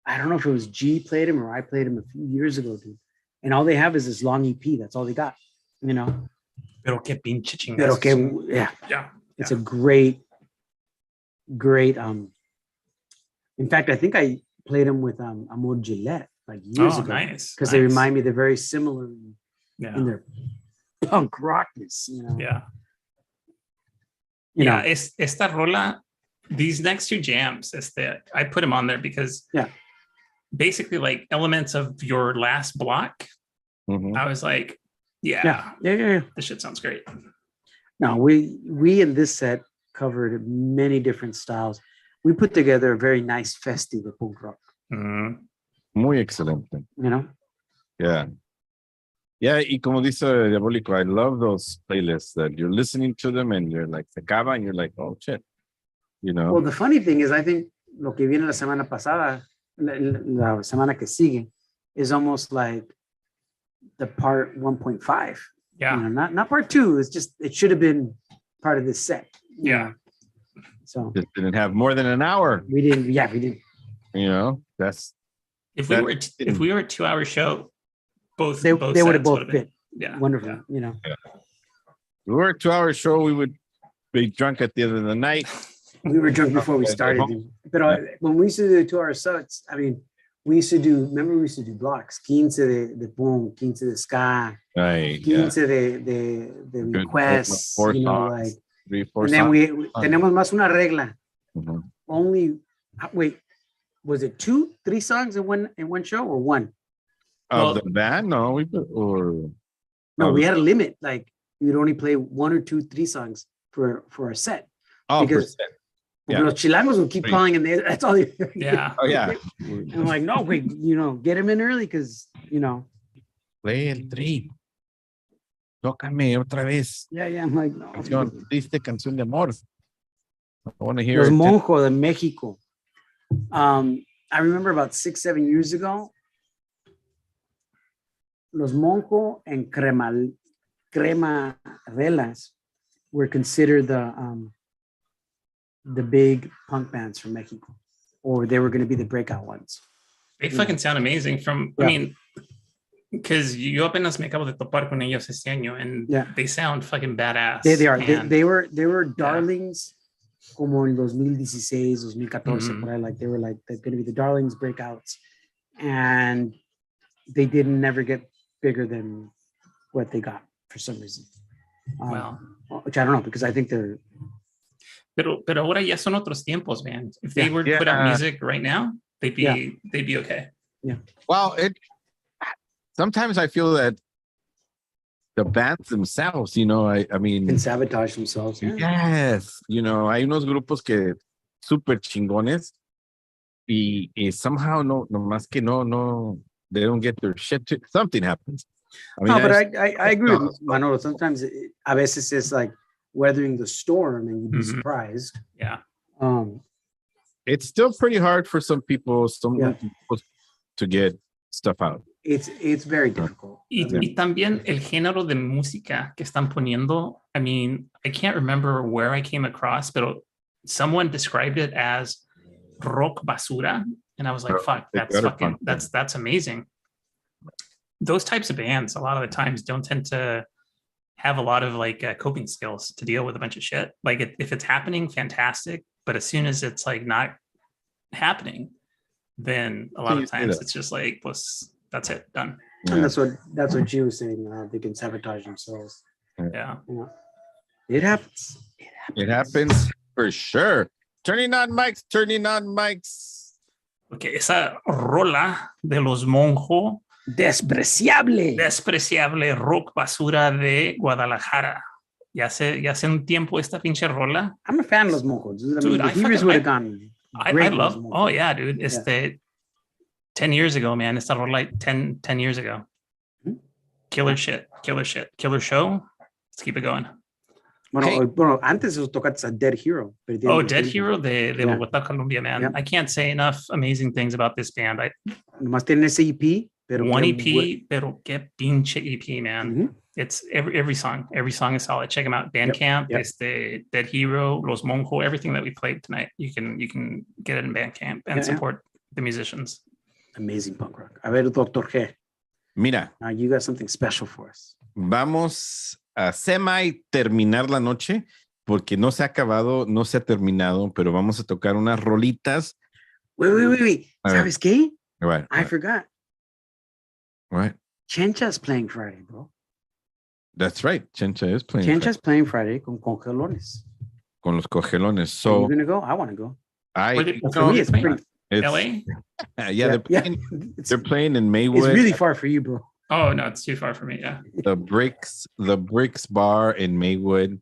I don't know if it was G played him or I played him a few years ago, dude. And all they have is this long EP. That's all they got, you know. Pero qué pinche chingazo. Pero que, yeah. It's a great. In fact, I think I played him with Amor Gillette like years ago. Nice. Because they remind me they're very similar in their punk rockness, you know. Yeah. Esta rola, these next 2 jams, I put them on there because basically like elements of your last block. I was like, yeah. This shit sounds great. No, we in this set covered many different styles. We put together a very nice festival of punk rock. Muy excelente. You know? Yeah. Yeah, y como dice Diabólico, I love those playlists that you're listening to them and you're like, se acaba and you're like, oh shit. You know? Well, the funny thing is, I think lo que viene la semana pasada, la semana que sigue, is almost like the part 1.5. Yeah. You know, not part 2. It's just, it should have been part of this set. Yeah. So just didn't have more than an hour. We didn't. You know, if we were a 2-hour show, they would have both fit. Yeah. Wonderful. Yeah. You know. Yeah. If we were a 2-hour show, we would be drunk at the end of the night. We were drunk before we started. But when we used to do the 2-hour sets, I mean, we used to do blocks, 15 de punk, 15 de ska, Right. 15 de requests, Four you know, songs, like, 3-4 and then we tenemos más una regla. Only, wait, was it 2-3 songs in one show or one? Of the band? No, we had a limit. Like we'd only play 1 or 2, 3 songs for a set. Oh, because los chilangos will keep calling and that's all they. Yeah. Oh yeah. And I'm like, no, wait, you know, get him in early because you know. Play el tri. Tócame otra vez. Yeah, I'm like, no. Triste canción de amor. I want to hear Los it. Monjo de Mexico. I remember about 6-7 years ago, Los Monjo and Cremarelas were considered the big punk bands from Mexico, or they were going to be the breakout ones. They fucking sound amazing I mean, because yo apenas me acabo de topar con ellos este año and they sound fucking badass. They are. They were darlings como en 2016, 2014, por ahí, like they were like, they're going to be the darlings breakouts. And they didn't never get bigger than what they got for some reason. Which I don't know, because I think they're. Pero ahora ya son otros tiempos, man. If they were to put out music right now, they'd be okay. Yeah. Well, sometimes I feel that the bands themselves, you know, I mean, can sabotage themselves. Yes, you know, hay unos grupos que super chingones y somehow no más que no, they don't get their shit. Something happens. I mean, but I agree with Manolo. Sometimes a veces it's like weathering the storm and you'd be surprised. Yeah. It's still pretty hard for some people to get stuff out. It's very difficult. Y también el género de música que están poniendo, I mean, I can't remember where I came across, but someone described it as rock basura. And I was like, fuck, that's amazing. those types of bands, a lot of the times, don't tend to have a lot of like coping skills to deal with a bunch of shit. Like if it's happening, fantastic. But as soon as it's like not happening, then a lot of times it's just like, that's it, done. And that's what G was saying. They can sabotage themselves. Yeah. You know, it happens. It happens for sure. Turning on mics. Okay, esa rola de los Monjo, Despreciable. despreciable rock basura de Guadalajara. Ya hace un tiempo esta pinche rola. I'm a fan of Los Mojos. I mean, Dude, the Heavers would have gone. I great with love, Los Mojos. oh yeah, dude. It's the 10 years ago, man. Esta rola like 10 years ago. Killer shit, killer show. Let's keep it going. Bueno, antes eso tocaste a Dead Hero. Oh, Dead Hero de Bogotá, Colombia, man. Yeah. I can't say enough amazing things about this band. Nomás tienen ese EP, pero One EP, pero qué pinche EP, man. It's every song is solid. Check them out. Bandcamp, este Dead Hero, Los Monjo, everything that we played tonight. You can get it in Bandcamp and support the musicians. Amazing punk rock. A ver, Dr. G. Mira. Now you got something special for us. Vamos a terminar la noche porque no se ha acabado, no se ha terminado, pero vamos a tocar unas rolitas. Wait. ¿Sabes qué? Right. I forgot. Right. Chencha's playing Friday, bro. That's right. Chencha is playing. Chencha's playing Friday con Congelones. Con los Cogelones. So are you gonna go? I want to go. For me, it's pretty. LA? They're playing in Maywood. It's really far for you, bro. Oh no, it's too far for me. Yeah. The Bricks Bar in Maywood.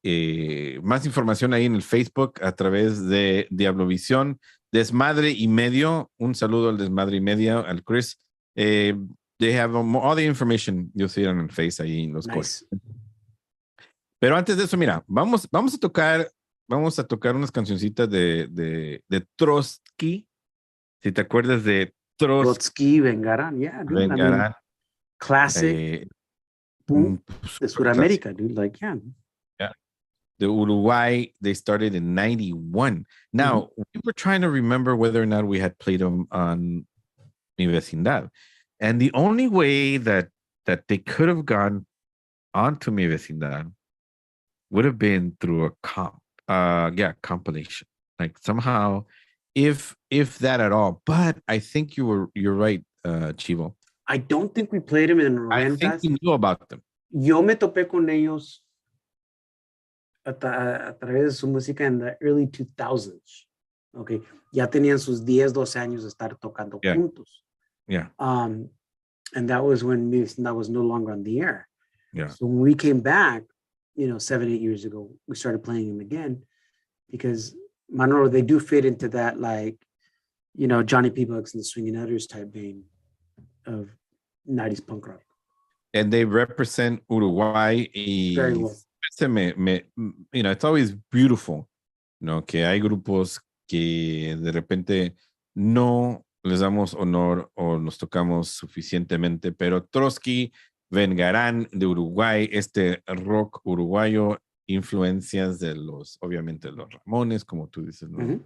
Más información ahí en el Facebook a través de DiavloVision. Desmadre y medio. Un saludo al Desmadre y medio, al Chris. They have all the information. You'll see it on Face ahí en los Nice. Pero antes de eso, mira, vamos a tocar unas cancioncitas de Trotsky. Si te acuerdas de Trotsky, Vengarán, yeah, dude. Vengarán. I mean, classic boom de Sudamérica, dude. Like, yeah. The Uruguay, they started in 91. Now, we were trying to remember whether or not we had played them on Mi Vecindad. And the only way that they could have gone onto Mi Vecindad would have been through a compilation. Like somehow, if that at all. But I think you're right, Chivo. I don't think we played them in I think you knew about them. Yo me topé con ellos a través de su música en the early 2000s. Okay. Ya tenían sus 10, 12 años de estar tocando juntos. Yeah. And that was when that was no longer on the air. Yeah. So when we came back, 7, 8 years ago, we started playing them again because Manolo, they do fit into that, like, Johnny P. Bugs and the Swinging Utters type vein of 90s punk rock. And they represent Uruguay. Very well. It's always beautiful, que hay grupos que de repente no les damos honor o nos tocamos suficientemente, pero Trotsky, Vengarán de Uruguay, este rock uruguayo, influencias de obviamente los Ramones, como tú dices, ¿no?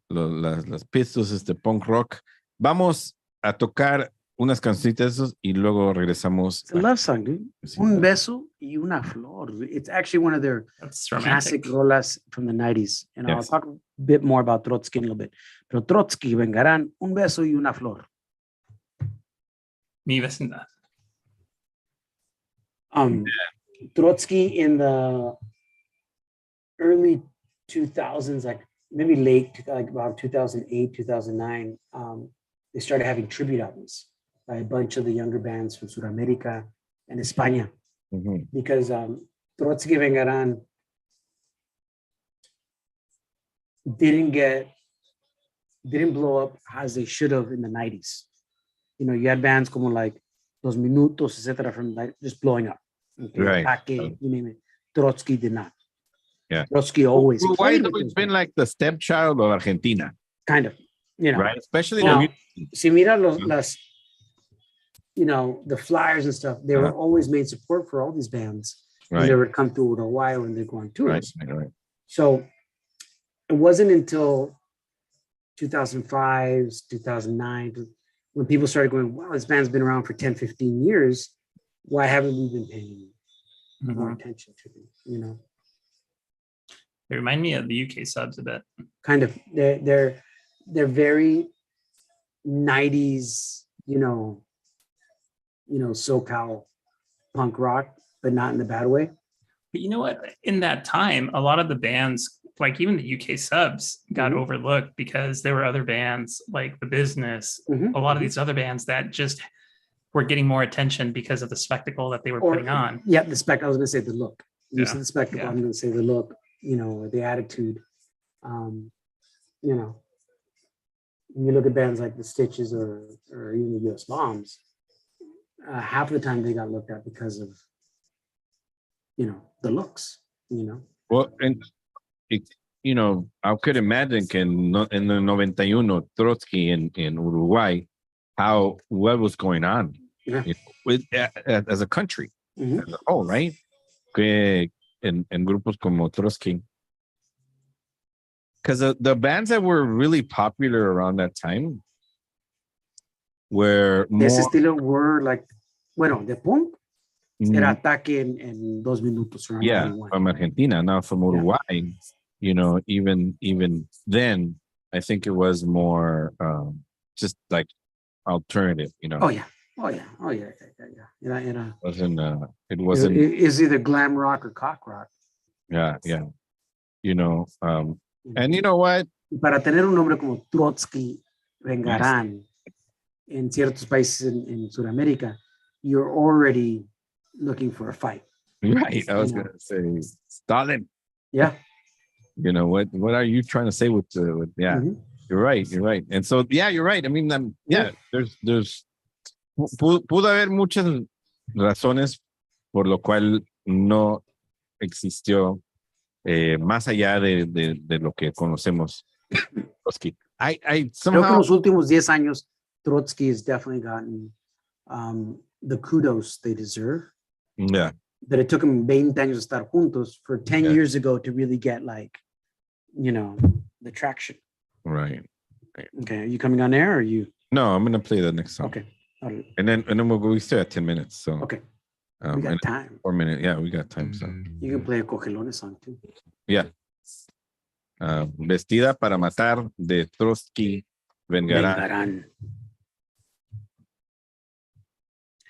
Las pistas, punk rock. Vamos a tocar unas cancioncitas esos y luego regresamos. It's a love song, dude. Un beso y una flor. It's actually one of their classic rolas from the 90s. And I'll talk a bit more about Trotsky in a little bit. Pero Trotsky, Vengarán, un beso y una flor. Mi vecindad. Trotsky in the early 2000s, like maybe late, like about 2008, 2009, they started having tribute albums by a bunch of the younger bands from Sudamérica and España. Because Trotsky Vengarán didn't blow up as they should have in the 90s. You had bands como like Los Minutos, etc., from like just blowing up. Okay? Right. Paque, you name it. Trotsky did not. Yeah. Trotsky always. Uruguay's always been like the stepchild of Argentina. Kind of. Right. Especially now, si mira the flyers and stuff, they were always made support for all these bands when they would come to Uruguay when they go on tours. Right. So it wasn't until 2005, 2009 when people started going, wow, this band's been around for 10, 15 years. Why haven't we been paying more attention to them? You know, They remind me of the UK subs a bit. kind of. They're very 90s, SoCal punk rock, but not in the bad way. But you know what? In that time, a lot of the bands, like even the UK subs, got overlooked because there were other bands like The Business, a lot of these other bands that just were getting more attention because of the spectacle that they were putting on. Yeah, the spectacle. I was going to say the look. You Yeah. said the spectacle. Yeah. I'm going to say the look. Or the attitude. When you look at bands like the Stitches or even the US Bombs, half of the time they got looked at because of the looks. Well, and I could imagine que en el 91 Trotsky in Uruguay, what was going on as a country as a whole, right? Que en grupos como Trotsky. Because the bands that were really popular around that time were more... Ese estilo were like, de punk, era Ataque en 2 minutos. Yeah, 91. from Argentina, not from Uruguay. Even then, I think it was more just like alternative, Oh yeah. Era, it wasn't. It's either glam rock or cock rock. Yeah. And you know what? Para tener un nombre como Trotsky, Vengarán, en ciertos países en Sudamérica, you're already looking for a fight. Right. I was going to say Stalin. Yeah. What are you trying to say with You're right. And so, yeah, you're right. I mean, there's pudo haber muchas razones por lo cual no existió más allá de lo que conocemos Trotsky. I somehow... Creo que en los últimos 10 años, Trotsky has definitely gotten the kudos they deserve. Yeah. That it took them 20 años de estar juntos for 10 years ago to really get the traction. Right. Okay, are you coming on air or are you? No, I'm going to play the next song. Okay. And then we still have 10 minutes. So okay. We got time. 4 minutes. Yeah, we got time. So you can play a Cogelones song too. Yeah. Vestida para matar de Trotsky Vengarán.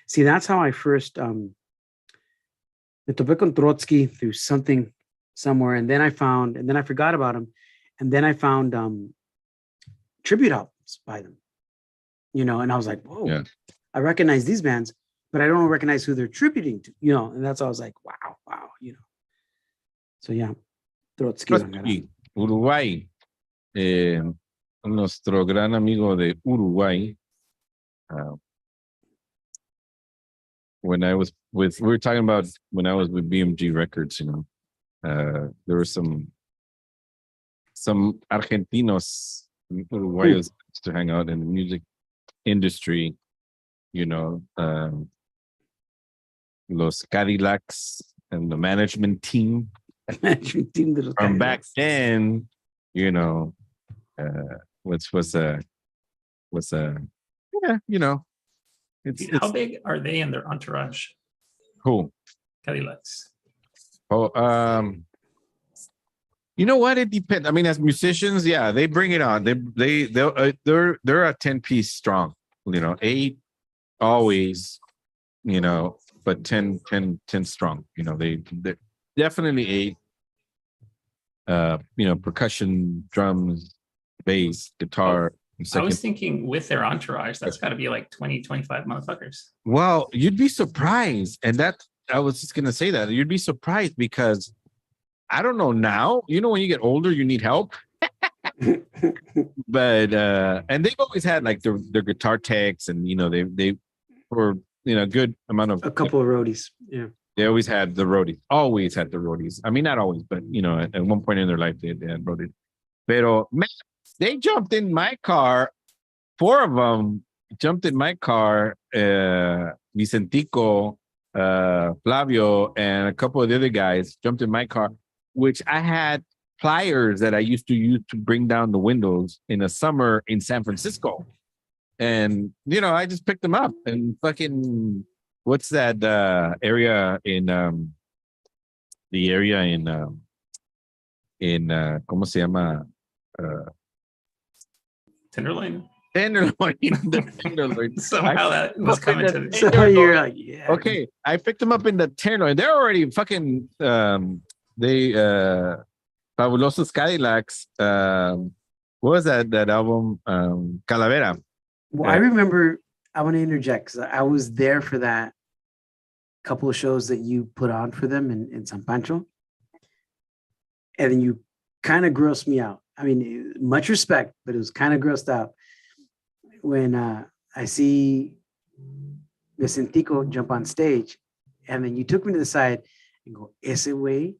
See, that's how I first me topé con Trotsky through something somewhere, and then I forgot about him, and then I found tribute albums by them, and I was like, whoa, yeah. I recognize these bands, but I don't recognize who they're tributing to, and that's how I was like, wow, So yeah, Trotsky. Uruguay, nuestro gran amigo de Uruguay. When I was we were talking about when I was with BMG Records, there were some Argentinos, Uruguayos to hang out in the music industry, Los Cadillacs and the management team. From back then, which was How big are they in their entourage? Who? Cadillacs. Oh, you know what? It depends. I mean, as musicians, yeah, they bring it on. They're a 10-piece strong. 8 always. But 10 strong. They're definitely 8. Percussion, drums, bass, guitar. I was thinking with their entourage, that's got to be like 20, 25 motherfuckers. Well, you'd be surprised. And I was just going to say that. You'd be surprised because I don't know now. When you get older, you need help. But, and they've always had like their guitar techs and, they were, good amount of. A couple of roadies. Yeah. They always had the roadies. Always had the roadies. I mean, not always, but, at one point in their life, they had roadies. Pero, man, they jumped in my car. 4 of them jumped in my car. Vicentico, Flavio, and a couple of the other guys jumped in my car, which I had pliers that I used to use to bring down the windows in the summer in San Francisco. And, you know, I just picked them up and fucking, what's that area in, the area in ¿cómo se llama? Tenderloin. Tenderloin. The Tenderloin. Somehow that was coming to me. So you're like, yeah. Okay, I picked them up in the Tenderloin. They're already fucking, Fabulosos Cadillacs. What was that album? Calavera. Well, I remember, I want to interject because I was there for that couple of shows that you put on for them in San Pancho. And then you kind of grossed me out. I mean, much respect, but it was kind of grossed out when I see Vicentico jump on stage. And then you took me to the side and go, ese way,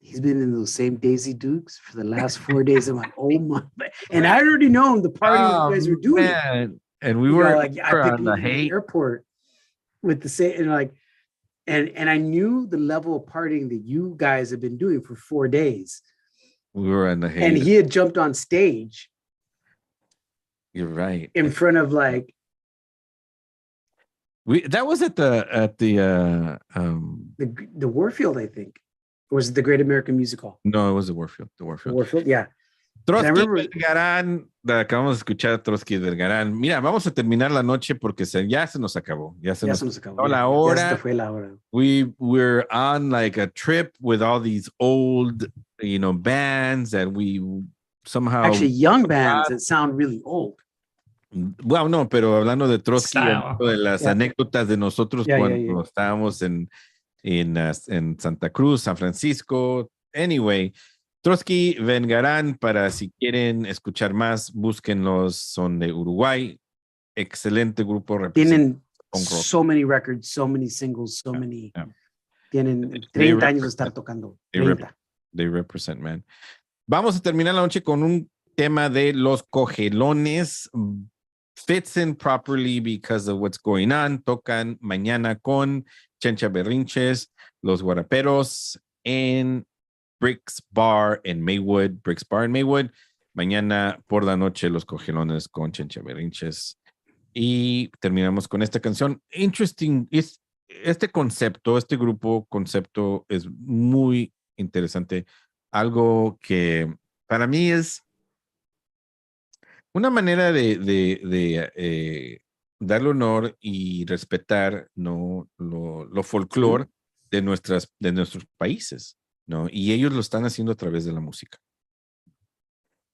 he's been in those same Daisy Dukes for the last 4 days. I'm like, oh my. And I already known the party you guys were doing. Man. And we You were know, like, I picked on you the up at the hate. airport with the same, and like, and I knew the level of partying that you guys have been doing for 4 days. We were on the hate. And he had jumped on stage You're right. in front of like, That was at the the Warfield, I think. Or was it the Great American Music Hall? no, it was the Warfield. The Warfield. Warfield, yeah. Trotsky remember- Vergarán, acabamos de escuchar a Trotsky Vergarán. Mira, vamos a terminar la noche porque ya se nos acabó. Ya se Ya nos se nos acabó. acabó la Ya hora. se te fue la hora. We're on like a trip with all these old, you know, bands that we somehow. Actually, young bands that sound really old. Well, no, pero hablando de Trotsky, Style. hablando de las Yeah. anécdotas de nosotros Yeah, cuando yeah. estábamos en Santa Cruz, San Francisco. Anyway, Trotsky Vengarán, para si quieren escuchar más, búsquenlos, son de Uruguay. Excelente grupo. Tienen punk rock. so many records, so many singles, so many. Yeah. Tienen They 30 años de estar represent- tocando. they 30. They represent, man. Vamos a terminar la noche con un tema de los cogelones. Fits in properly because of what's going on. Tocan mañana con Chencha Berrinches, Los Guaraperos en Bricks Bar en Maywood. Bricks Bar en Maywood. Mañana por la noche los cogelones con Chencha Berrinches. Y terminamos con esta canción. Interesting. Este concepto, este grupo concepto es muy interesante. Algo que para mí es una manera de darle honor y respetar, ¿no? lo folclore de nuestros países, ¿no? Y ellos lo están haciendo a través de la música.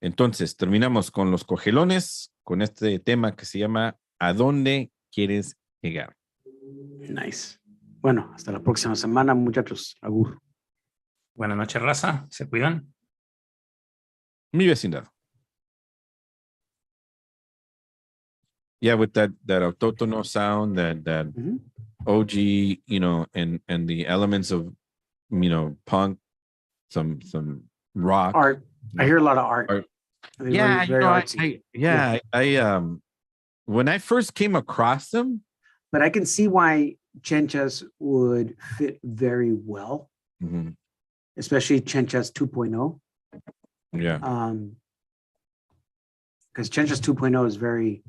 Entonces, terminamos con los cogelones, con este tema que se llama ¿A dónde quieres llegar? Nice. Bueno, hasta la próxima semana, muchachos. Agur. Buenas noches, raza. Se cuidan. Mi vecindad. Yeah, with that autótono sound, that Mhm. OG, you know, and the elements of, you know, punk, some rock. Art. I hear a lot of art. Art. They're Yeah, very you know, artsy. I when I first came across them, But I can see why Chenchas would fit very well, mhm, especially Chenchas 2.0. yeah, Because Chenchas 2.0 is very,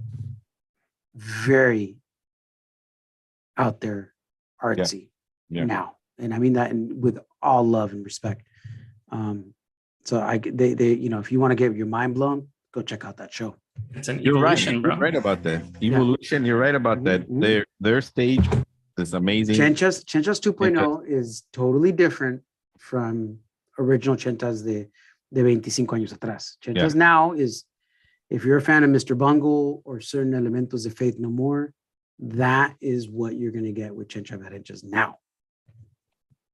very out there artsy Yeah. now. And I mean that with all love and respect. So they, you know, if you want to get your mind blown, go check out that show. It's an you're right. evolution, bro. You're right about that. Evolution. You're right about that. Mhm. Their stage is amazing. Chenchas 2.0 is totally different from original Chenchas de 25 años atrás. Chenchas now is, if you're a fan of Mr. Bungle or certain elementos de Faith No More, that is what you're going to get with Chencha Berrinches now.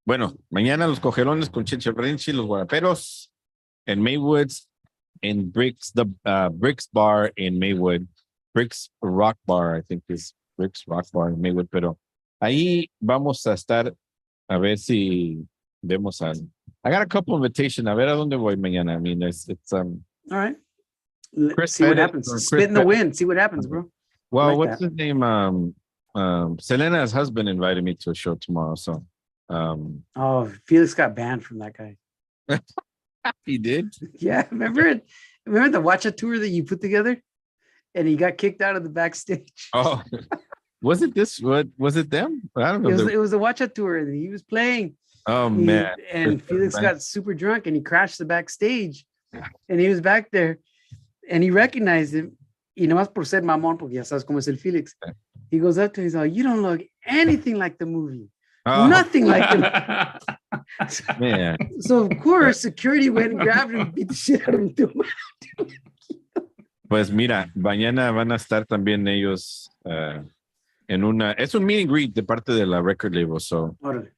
Bueno, mañana los cogelones con Chencha Berrinche, los guaraperos en Maywoods, en Bricks Bar in Maywood, Bricks Rock Bar, I think is Bricks Rock Bar in Maywood, pero ahí vamos a estar a ver si vemos a. I got a couple invitation. A ver a dónde voy mañana. I mean, it's All right. Let's Chris see what Pettit happens. or Chris Spit in the Pettit. wind. See what happens, bro. well, like what's that. his name? Selena's husband invited me to a show tomorrow, so Oh, Felix got banned from that guy. he did. Yeah, remember it? Remember the Watcha tour that you put together? and he got kicked out of the backstage. Oh, was it them? I don't know. It was a watch out tour, and he was playing. Oh man. And Felix got super drunk, and he crashed the backstage, and he was back there, and he recognized him. Y nomás por ser mamón, porque ya sabes cómo es el Felix. He goes up to him, he's like, you don't look anything like the movie. Oh, Nothing like the man. So of course, security went and grabbed him and beat the shit out of him too. Pues mira, mañana van a estar también ellos es un meet and greet de parte de la record label, so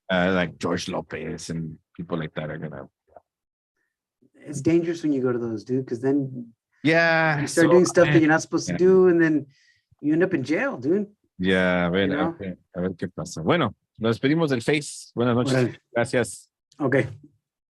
like George Lopez and people like that are gonna. It's dangerous when you go to those, dude, because then you start doing stuff that you're not supposed to do, and then you end up in jail, dude. A ver qué pasa. Bueno, nos despedimos del Face. Buenas noches. Órale. Gracias. Okay.